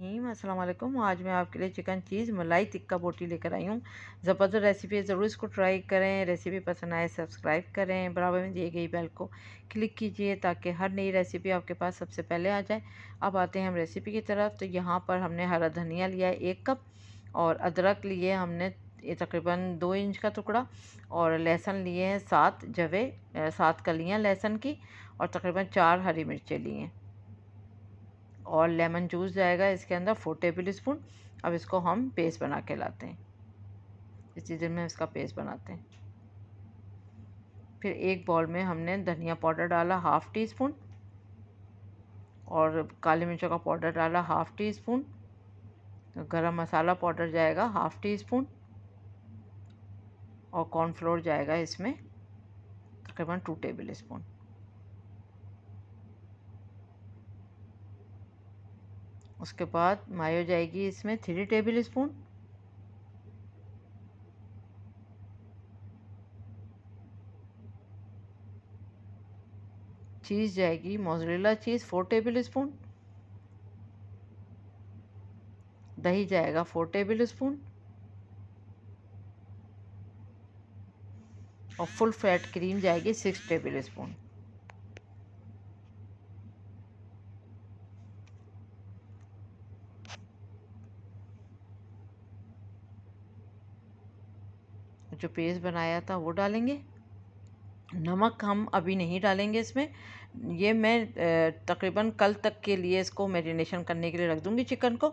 अस्सलाम वालेकुम। आज मैं आपके लिए चिकन चीज़ मलाई टिक्का बोटी लेकर आई हूँ। ज़बरदस्त रेसिपी है, ज़रूर इसको ट्राई करें। रेसिपी पसंद आए सब्सक्राइब करें, बराबर में दिए गई बेल को क्लिक कीजिए ताकि हर नई रेसिपी आपके पास सबसे पहले आ जाए। अब आते हैं हम रेसिपी की तरफ। तो यहाँ पर हमने हरा धनिया लिया है 1 कप, और अदरक लिए हमने ये तकरीबन 2 इंच का टुकड़ा, और लहसुन लिए हैं 7 जवे, 7 कलियाँ लहसुन की, और तकरीबन 4 हरी मिर्चें लिए हैं, और लेमन जूस जाएगा इसके अंदर 4 टेबल स्पून। अब इसको हम पेस्ट बना के लाते हैं। इस सीजन में इसका पेस्ट बनाते हैं। फिर एक बाउल में हमने धनिया पाउडर डाला 1/2 टी स्पून, और काली मिर्चों का पाउडर डाला 1/2 टी स्पून। तो गरम मसाला पाउडर जाएगा 1/2 टी स्पून, और कॉर्नफ्लोर जाएगा इसमें तकरीबन 2 टेबल स्पून। उसके बाद मायो जाएगी इसमें 3 टेबल स्पून। चीज़ जाएगी मोज़रेला चीज़ 4 टेबल स्पून। दही जाएगा 4 टेबल स्पून, और फुल फैट क्रीम जाएगी 6 टेबल स्पून। जो पेस्ट बनाया था वो डालेंगे। नमक हम अभी नहीं डालेंगे इसमें। ये मैं तकरीबन कल तक के लिए इसको मैरिनेशन करने के लिए रख दूँगी चिकन को।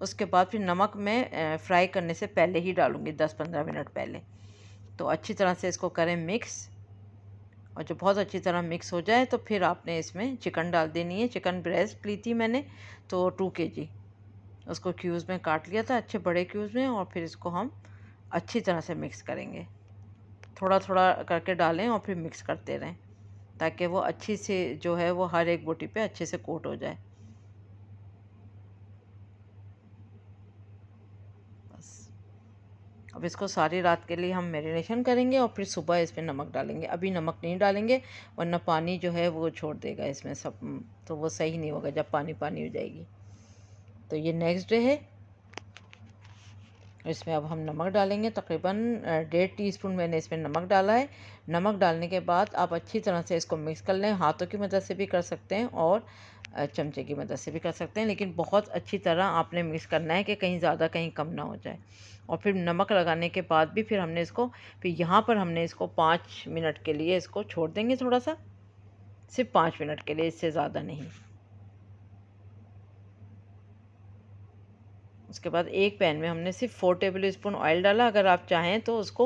उसके बाद फिर नमक मैं फ्राई करने से पहले ही डालूँगी, 10-15 मिनट पहले। तो अच्छी तरह से इसको करें मिक्स, और जब बहुत अच्छी तरह मिक्स हो जाए तो फिर आपने इसमें चिकन डाल देनी है। चिकन ब्रेस्ट ली थी मैंने, तो 2 केजी उसको क्यूब्स में काट लिया था, अच्छे बड़े क्यूब्स में, और फिर इसको हम अच्छी तरह से मिक्स करेंगे। थोड़ा थोड़ा करके डालें और फिर मिक्स करते रहें ताकि वो अच्छी से जो है वो हर एक बोटी पे अच्छे से कोट हो जाए। बस अब इसको सारी रात के लिए हम मैरिनेशन करेंगे, और फिर सुबह इसमें नमक डालेंगे। अभी नमक नहीं डालेंगे वरना पानी जो है वो छोड़ देगा इसमें सब, तो वो सही नहीं होगा जब पानी पानी हो जाएगी। तो ये नेक्स्ट डे है। इसमें अब हम नमक डालेंगे, तकरीबन 1.5 टीस्पून मैंने इसमें नमक डाला है। नमक डालने के बाद आप अच्छी तरह से इसको मिक्स कर लें। हाथों की मदद से भी कर सकते हैं और चमचे की मदद से भी कर सकते हैं, लेकिन बहुत अच्छी तरह आपने मिक्स करना है कि कहीं ज़्यादा कहीं कम ना हो जाए। और फिर नमक लगाने के बाद भी फिर हमने इसको, फिर यहाँ पर हमने इसको 5 मिनट के लिए इसको छोड़ देंगे, थोड़ा सा, सिर्फ 5 मिनट के लिए, इससे ज़्यादा नहीं। उसके बाद एक पैन में हमने सिर्फ 4 टेबल स्पून ऑयल डाला। अगर आप चाहें तो उसको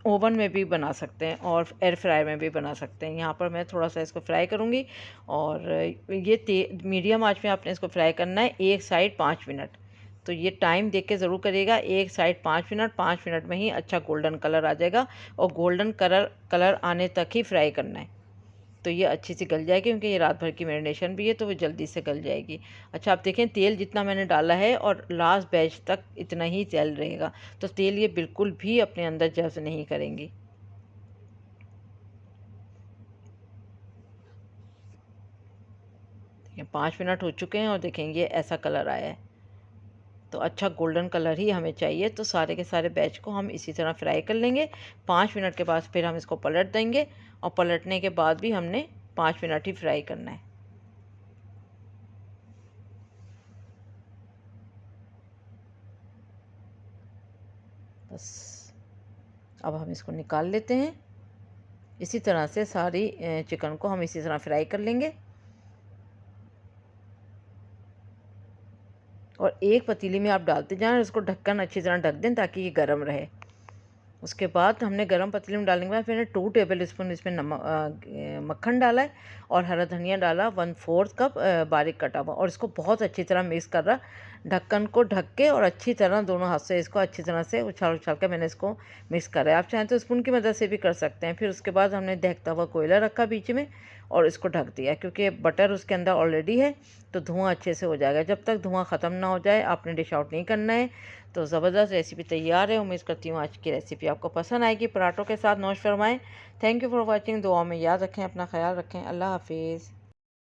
ओवन में भी बना सकते हैं और एयर फ्रायर में भी बना सकते हैं। यहाँ पर मैं थोड़ा सा इसको फ्राई करूँगी, और ये मीडियम आंच में आपने इसको फ्राई करना है, एक साइड 5 मिनट। तो ये टाइम देख के ज़रूर करिएगा, एक साइड 5 मिनट, 5 मिनट में ही अच्छा गोल्डन कलर आ जाएगा, और गोल्डन कलर आने तक ही फ्राई करना है। तो ये अच्छी सी गल जाएगी, क्योंकि ये रात भर की मैरिनेशन भी है तो वो जल्दी से गल जाएगी। अच्छा, आप देखें तेल जितना मैंने डाला है और लास्ट बैच तक इतना ही तेल रहेगा, तो तेल ये बिल्कुल भी अपने अंदर जज़्ब नहीं करेंगी। देखिए 5 मिनट हो चुके हैं और देखेंगे ऐसा कलर आया है, तो अच्छा गोल्डन कलर ही हमें चाहिए। तो सारे के सारे बैच को हम इसी तरह फ्राई कर लेंगे। 5 मिनट के बाद फिर हम इसको पलट देंगे, और पलटने के बाद भी हमने 5 मिनट ही फ्राई करना है। बस अब हम इसको निकाल लेते हैं। इसी तरह से सारी चिकन को हम इसी तरह फ्राई कर लेंगे, और एक पतीली में आप डालते जाएं और उसको ढक्कन अच्छी तरह ढक दें ताकि ये गर्म रहे। उसके बाद हमने गरम पतीली में डालने के बाद मैंने 2 टेबल स्पून इसमें मक्खन डाला है, और हरा धनिया डाला 1/4 कप बारीक कटा हुआ, और इसको बहुत अच्छी तरह मिक्स कर रहा, ढक्कन को ढक के, और अच्छी तरह दोनों हाथ से इसको अच्छी तरह से उछाल उछाल कर मैंने इसको मिक्स करा है। आप चाहें तो स्पून की मदद से भी कर सकते हैं। फिर उसके बाद हमने दहकता हुआ कोयला रखा बीच में, और इसको ढक दिया, क्योंकि बटर उसके अंदर ऑलरेडी है तो धुआं अच्छे से हो जाएगा। जब तक धुआं ख़त्म ना हो जाए आपने डिश आउट नहीं करना है। तो ज़बरदस्त रेसिपी तैयार है। उम्मीद करती हूँ आज की रेसिपी आपको पसंद आएगी। पराठों के साथ नोश फरमाएँ। Thank you for watching. दुआ में याद रखें, अपना ख्याल रखें। अल्लाह हाफिज़।